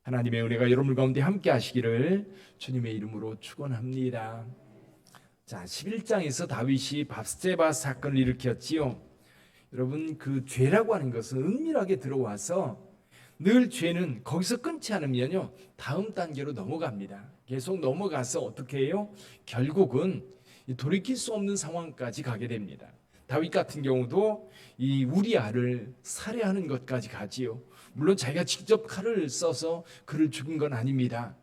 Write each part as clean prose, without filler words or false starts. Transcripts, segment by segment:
하나님의 은혜가 여러분 가운데 함께 하시기를 주님의 이름으로 축원합니다. 자, 11장에서 다윗이 밧세바 사건을 일으켰지요. 여러분, 그 죄라고 하는 것은 은밀하게 들어와서 늘 죄는 거기서 끊지 않으면요 다음 단계로 넘어갑니다. 계속 넘어가서 어떻게 해요? 결국은 돌이킬 수 없는 상황까지 가게 됩니다. 다윗 같은 경우도 이 우리아를 살해하는 것까지 가지요. 물론 자기가 직접 칼을 써서 그를 죽인 건 아닙니다.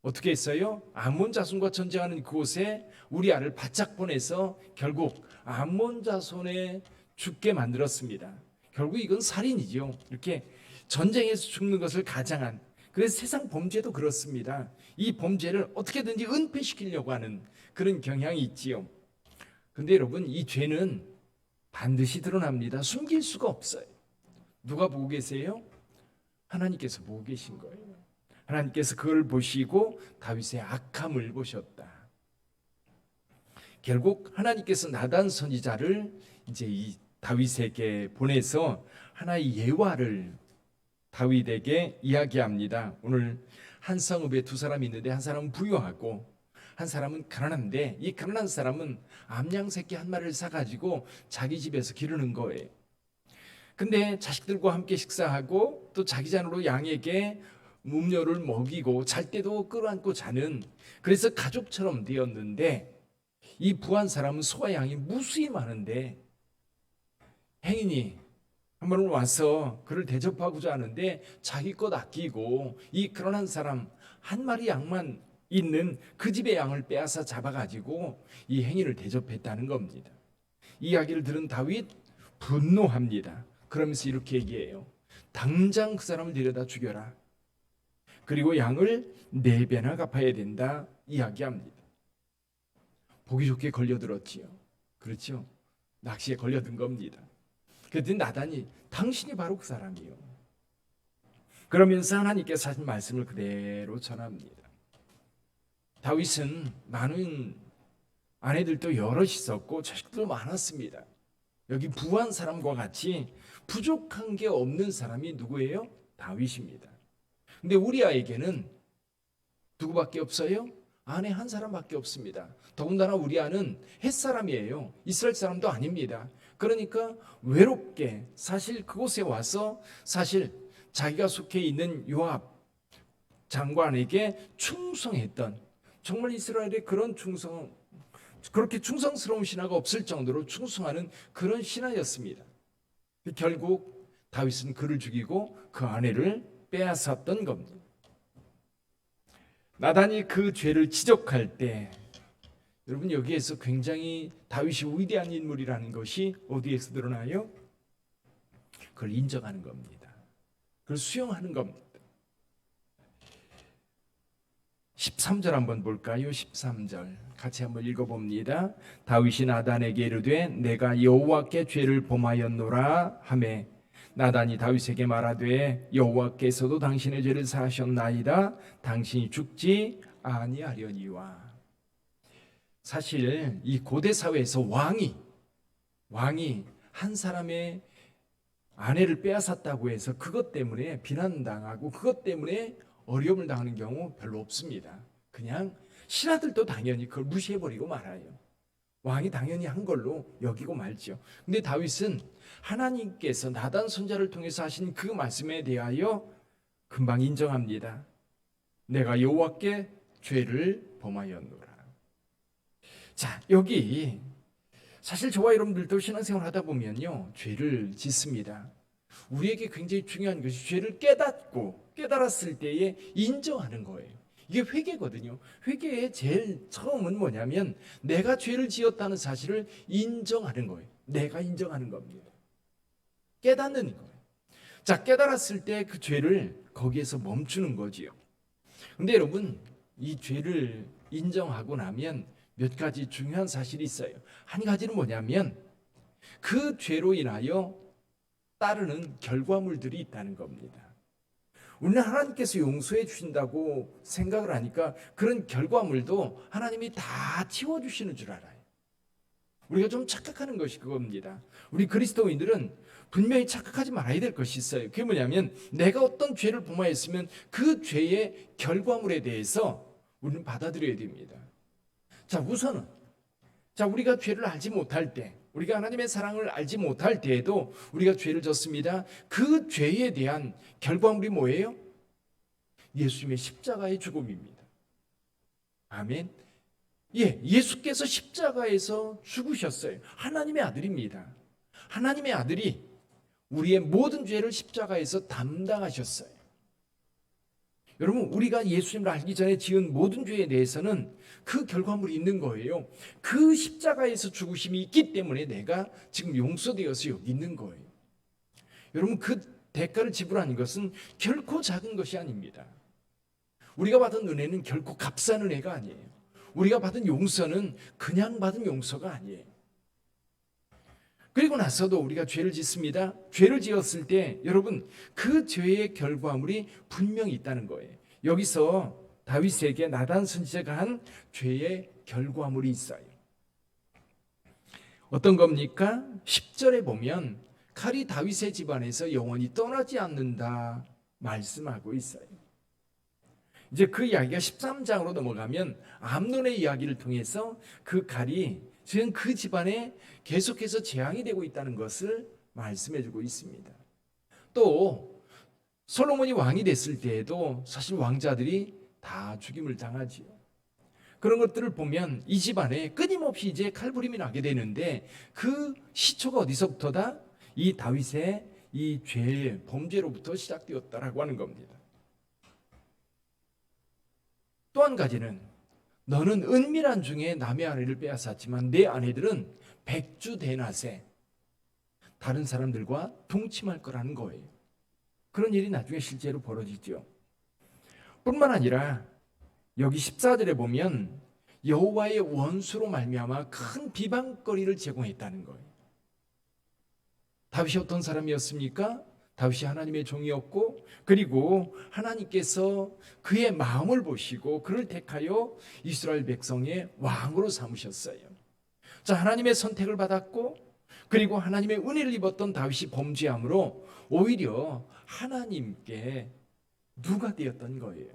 어떻게 했어요? 암몬 자손과 전쟁하는 그곳에 우리아를 바짝 보내서 결국 암몬 자손에 죽게 만들었습니다. 결국 이건 살인이죠. 이렇게 전쟁에서 죽는 것을 가장한, 그래서 세상 범죄도 그렇습니다. 이 범죄를 어떻게든지 은폐시키려고 하는 그런 경향이 있지요. 근데 여러분, 이 죄는 반드시 드러납니다. 숨길 수가 없어요. 누가 보고 계세요? 하나님께서 보고 계신 거예요. 하나님께서 그걸 보시고 다윗의 악함을 보셨다. 결국 하나님께서 나단 선지자를 이제 이 다윗에게 보내서 하나의 예화를 다윗에게 이야기합니다. 오늘 한 성읍에 두 사람이 있는데 한 사람은 부유하고 한 사람은 가난한데, 이 가난한 사람은 암양 새끼 한 마리를 사가지고 자기 집에서 기르는 거예요. 근데 자식들과 함께 식사하고 또 자기 잔으로 양에게 음료를 먹이고 잘 때도 끌어안고 자는, 그래서 가족처럼 되었는데, 이 부한 사람은 소와 양이 무수히 많은데 행인이 한번 와서 그를 대접하고자 하는데 자기 것 아끼고 이 가난한 사람 한 마리 양만 있는 그 집의 양을 빼앗아 잡아가지고 이 행인을 대접했다는 겁니다. 이 이야기를 들은 다윗 분노합니다. 그러면서 이렇게 얘기해요. 당장 그 사람을 데려다 죽여라. 그리고 양을 4배나 갚아야 된다 이야기합니다. 보기 좋게 걸려들었지요. 그렇죠? 낚시에 걸려든 겁니다. 그랬더니 나단이 당신이 바로 그 사람이요. 그러면서 하나님께서 하신 말씀을 그대로 전합니다. 다윗은 많은 아내들도 여럿 있었고 자식들도 많았습니다. 여기 부한 사람과 같이 부족한 게 없는 사람이 누구예요? 다윗입니다. 근데 우리아에게는 누구밖에 없어요? 아내 한 사람밖에 없습니다. 더군다나 우리아는 햇사람이에요. 이스라엘 사람도 아닙니다. 그러니까 외롭게 사실 그곳에 와서 사실 자기가 속해 있는 요압 장관에게 충성했던, 정말 이스라엘의 그런 그렇게 충성스러운 신하가 없을 정도로 충성하는 그런 신하였습니다. 결국 다윗은 그를 죽이고 그 아내를 빼앗았던 겁니다. 나단이 그 죄를 지적할 때 여러분, 여기에서 굉장히 다윗이 위대한 인물이라는 것이 어디에서 드러나요? 그걸 인정하는 겁니다. 그걸 수용하는 겁니다. 13절 한번 볼까요? 13절 같이 한번 읽어봅니다. 다윗이 나단에게 이르되 내가 여호와께 죄를 범하였노라 하매 나단이 다윗에게 말하되 여호와께서도 당신의 죄를 사하셨나이다. 당신이 죽지 아니하려니와. 사실 이 고대 사회에서 왕이 한 사람의 아내를 빼앗았다고 해서 그것 때문에 비난당하고 그것 때문에 어려움을 당하는 경우 별로 없습니다. 그냥 신하들도 당연히 그걸 무시해버리고 말아요. 왕이 당연히 한 걸로 여기고 말죠. 근데 다윗은 하나님께서 나단 선지자를 통해서 하신 그 말씀에 대하여 금방 인정합니다. 내가 여호와께 죄를 범하였노라. 자, 여기 사실 저와 여러분들도 신앙생활 하다 보면요 죄를 짓습니다. 우리에게 굉장히 중요한 것이 죄를 깨달았을 때에 인정하는 거예요. 이게 회개거든요. 회개의 제일 처음은 뭐냐면 내가 죄를 지었다는 사실을 인정하는 거예요. 내가 인정하는 겁니다. 깨닫는 거예요. 자, 깨달았을 때 그 죄를 거기에서 멈추는 거지요. 근데 여러분, 이 죄를 인정하고 나면 몇 가지 중요한 사실이 있어요. 한 가지는 뭐냐면 그 죄로 인하여 따르는 결과물들이 있다는 겁니다. 우리는 하나님께서 용서해 주신다고 생각을 하니까 그런 결과물도 하나님이 다 치워주시는 줄 알아요. 우리가 좀 착각하는 것이 그겁니다. 우리 그리스도인들은 분명히 착각하지 말아야 될 것이 있어요. 그게 뭐냐면 내가 어떤 죄를 범하였으면 그 죄의 결과물에 대해서 우리는 받아들여야 됩니다. 자, 우선은 우리가 죄를 알지 못할 때, 우리가 하나님의 사랑을 알지 못할 때에도 우리가 죄를 졌습니다. 그 죄에 대한 결과물이 뭐예요? 예수님의 십자가의 죽음입니다. 아멘. 예수께서 십자가에서 죽으셨어요. 하나님의 아들입니다. 하나님의 아들이 우리의 모든 죄를 십자가에서 담당하셨어요. 여러분, 우리가 예수님을 알기 전에 지은 모든 죄에 대해서는 그 결과물이 있는 거예요. 그 십자가에서 죽으심이 있기 때문에 내가 지금 용서되어서 여기 있는 거예요. 여러분, 그 대가를 지불하는 것은 결코 작은 것이 아닙니다. 우리가 받은 은혜는 결코 값싼 은혜가 아니에요. 우리가 받은 용서는 그냥 받은 용서가 아니에요. 그리고 나서도 우리가 죄를 짓습니다. 죄를 지었을 때 여러분, 그 죄의 결과물이 분명히 있다는 거예요. 여기서 다윗에게 나단 선지자가 한 죄의 결과물이 있어요. 어떤 겁니까? 10절에 보면 칼이 다윗의 집안에서 영원히 떠나지 않는다 말씀하고 있어요. 이제 그 이야기가 13장으로 넘어가면 암논의 이야기를 통해서 그 칼이 지금 그 집안에 계속해서 재앙이 되고 있다는 것을 말씀해주고 있습니다. 또 솔로몬이 왕이 됐을 때에도 사실 왕자들이 다 죽임을 당하지요. 그런 것들을 보면 이 집안에 끊임없이 이제 칼부림이 나게 되는데 그 시초가 어디서부터다? 이 다윗의 이 죄, 범죄로부터 시작되었다라고 하는 겁니다. 또 한 가지는 너는 은밀한 중에 남의 아내를 빼앗았지만 내 아내들은 백주대낮에 다른 사람들과 동침할 거라는 거예요. 그런 일이 나중에 실제로 벌어지죠. 뿐만 아니라 여기 14절에 보면 여호와의 원수로 말미암아 큰 비방거리를 제공했다는 거예요. 다윗이 어떤 사람이었습니까? 다윗이 하나님의 종이었고, 그리고 하나님께서 그의 마음을 보시고 그를 택하여 이스라엘 백성의 왕으로 삼으셨어요. 자, 하나님의 선택을 받았고, 그리고 하나님의 은혜를 입었던 다윗이 범죄함으로 오히려 하나님께 누가 되었던 거예요.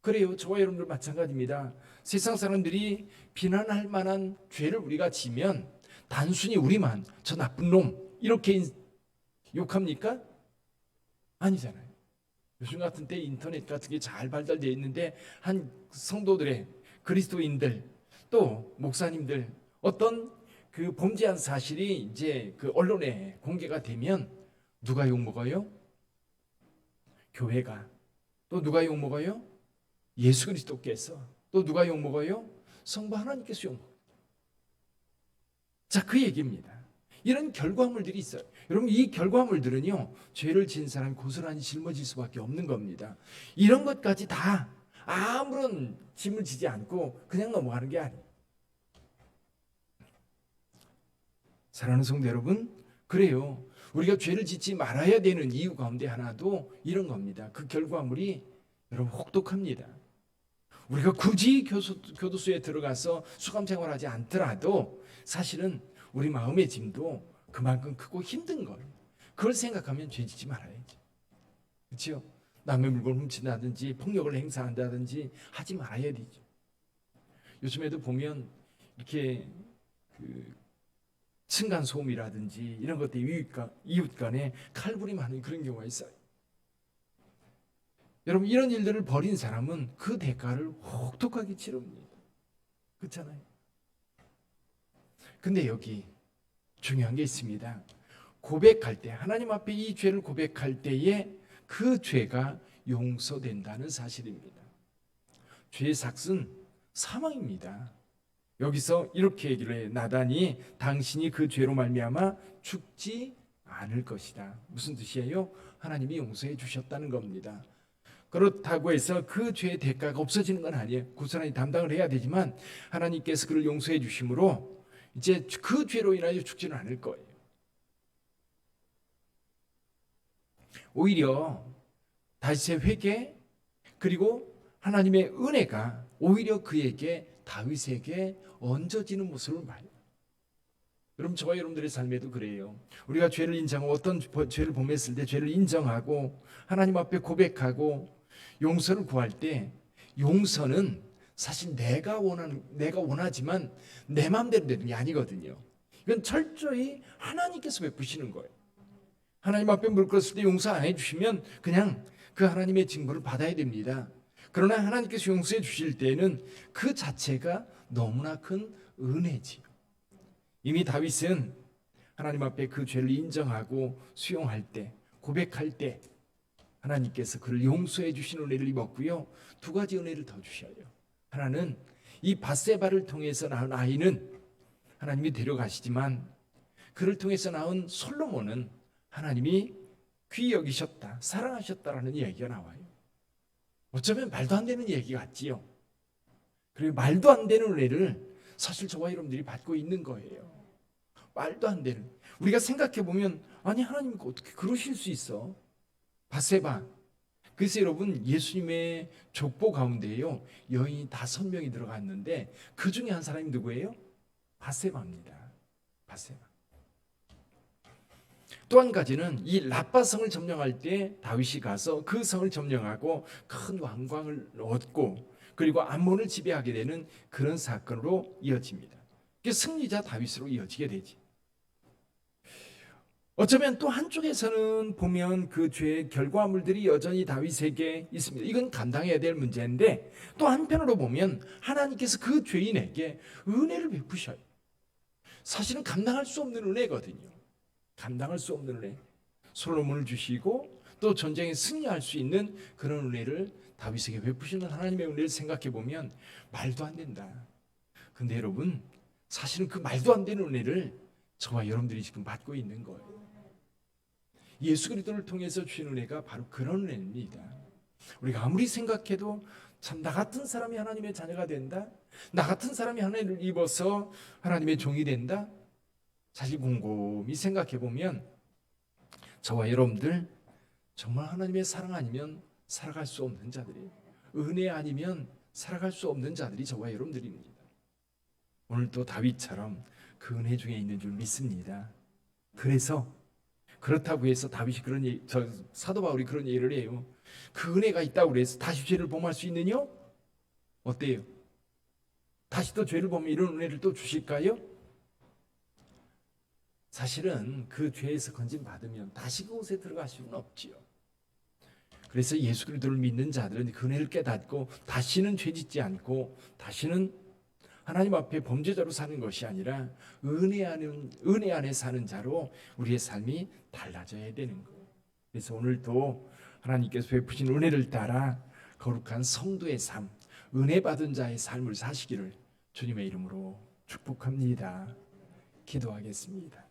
그래요. 저와 여러분들 마찬가지입니다. 세상 사람들이 비난할 만한 죄를 우리가 지면 단순히 우리만 저 나쁜 놈 이렇게 욕합니까? 아니잖아요. 요즘 같은 때 인터넷 같은 게 잘 발달되어 있는데 한 성도들의 그리스도인들 또 목사님들 어떤 그 범죄한 사실이 이제 그 언론에 공개가 되면 누가 욕먹어요? 교회가. 또 누가 욕먹어요? 예수 그리스도께서. 또 누가 욕먹어요? 성부 하나님께서 욕먹어요. 자, 그 얘기입니다. 이런 결과물들이 있어요. 여러분, 이 결과물들은요, 죄를 지은 사람이 고스란히 짊어질 수밖에 없는 겁니다. 이런 것까지 다 아무런 짐을 지지 않고 그냥 넘어가는 게 아니에요. 사랑하는 성도 여러분, 그래요. 우리가 죄를 짓지 말아야 되는 이유 가운데 하나도 이런 겁니다. 그 결과물이 여러분 혹독합니다. 우리가 굳이 교도소에 들어가서 수감 생활하지 않더라도 사실은 우리 마음의 짐도 그만큼 크고 힘든 거예요. 그걸 생각하면 죄 짓지 말아야죠. 그렇죠? 남의 물건 훔친다든지 폭력을 행사한다든지 하지 말아야 되죠. 요즘에도 보면 이렇게 그 층간 소음이라든지 이런 것들이 이웃 간에 칼부림하는 그런 경우가 있어요. 여러분, 이런 일들을 벌인 사람은 그 대가를 혹독하게 치릅니다. 그렇잖아요. 근데 여기 중요한 게 있습니다. 고백할 때, 하나님 앞에 이 죄를 고백할 때에 그 죄가 용서된다는 사실입니다. 죄의 삭은 사망입니다. 여기서 이렇게 얘기를 해요. 나단이 당신이 그 죄로 말미암아 죽지 않을 것이다. 무슨 뜻이에요? 하나님이 용서해 주셨다는 겁니다. 그렇다고 해서 그 죄의 대가가 없어지는 건 아니에요. 고스란히 담당을 해야 되지만 하나님께서 그를 용서해 주심으로 이제 그 죄로 인하여 죽지는 않을 거예요. 오히려 다윗의 회개 그리고 하나님의 은혜가 오히려 그에게 다윗에게 얹어지는 모습을 봐요. 여러분, 저와 여러분들의 삶에도 그래요. 우리가 죄를 인정하고 어떤 죄를 범했을 때 죄를 인정하고 하나님 앞에 고백하고 용서를 구할 때, 용서는 사실 내가 원하지만 내 마음대로 되는 게 아니거든요. 이건 철저히 하나님께서 베푸시는 거예요. 하나님 앞에 물었을 때 용서 안 해주시면 그냥 그 하나님의 징벌을 받아야 됩니다. 그러나 하나님께서 용서해 주실 때는 그 자체가 너무나 큰 은혜지요. 이미 다윗은 하나님 앞에 그 죄를 인정하고 수용할 때, 고백할 때 하나님께서 그를 용서해 주신 은혜를 입었고요. 두 가지 은혜를 더 주셔요. 하나는 이 밧세바를 통해서 낳은 아이는 하나님이 데려가시지만, 그를 통해서 낳은 솔로몬은 하나님이 귀히 여기셨다, 사랑하셨다라는 이야기가 나와요. 어쩌면 말도 안 되는 얘기 같지요. 그리고 말도 안 되는 은혜를 사실 저와 여러분들이 받고 있는 거예요. 말도 안 되는. 우리가 생각해 보면, 아니 하나님 어떻게 그러실 수 있어? 밧세바. 그래서 여러분, 예수님의 족보 가운데에요, 여인이 5명이 들어갔는데 그 중에 한 사람이 누구예요? 밧세바입니다. 밧세바. 또 한 가지는 이 라빠성을 점령할 때 다윗이 가서 그 성을 점령하고 큰 왕광을 얻고 그리고 암몬을 지배하게 되는 그런 사건으로 이어집니다. 승리자 다윗으로 이어지게 되지. 어쩌면 또 한쪽에서는 보면 그 죄의 결과물들이 여전히 다윗에게 있습니다. 이건 감당해야 될 문제인데, 또 한편으로 보면 하나님께서 그 죄인에게 은혜를 베푸셔요. 사실은 감당할 수 없는 은혜거든요. 감당할 수 없는 은혜. 솔로몬을 주시고 또 전쟁에 승리할 수 있는 그런 은혜를 다윗에게 베푸시는 하나님의 은혜를 생각해 보면 말도 안 된다. 근데 여러분, 사실은 그 말도 안 되는 은혜를 저와 여러분들이 지금 받고 있는 거예요. 예수 그리스도를 통해서 주신 은혜가 바로 그런 은혜입니다. 우리가 아무리 생각해도 참 나 같은 사람이 하나님의 자녀가 된다, 나 같은 사람이 하나님을 입어서 하나님의 종이 된다, 사실 곰곰이 생각해 보면 저와 여러분들 정말 하나님의 사랑 아니면 살아갈 수 없는 자들이에요. 은혜 아니면 살아갈 수 없는 자들이 저와 여러분들입니다. 오늘도 다윗처럼 그 은혜 중에 있는 줄 믿습니다. 그래서 그렇다고 해서 다윗이 사도 바울이 그런 예를 해요. 그 은혜가 있다고 해서 다시 죄를 범할 수 있느냐? 어때요? 다시 또 죄를 범하면 이런 은혜를 또 주실까요? 사실은 그 죄에서 건진 받으면 다시 그곳에 들어갈 수는 없지요. 그래서 예수 그리스도를 믿는 자들은 그 은혜를 깨닫고 다시는 죄 짓지 않고 다시는 하나님 앞에 범죄자로 사는 것이 아니라 은혜 안에 사는 자로 우리의 삶이 달라져야 되는 거예요. 그래서 오늘도 하나님께서 베푸신 은혜를 따라 거룩한 성도의 삶, 은혜 받은 자의 삶을 사시기를 주님의 이름으로 축복합니다. 기도하겠습니다.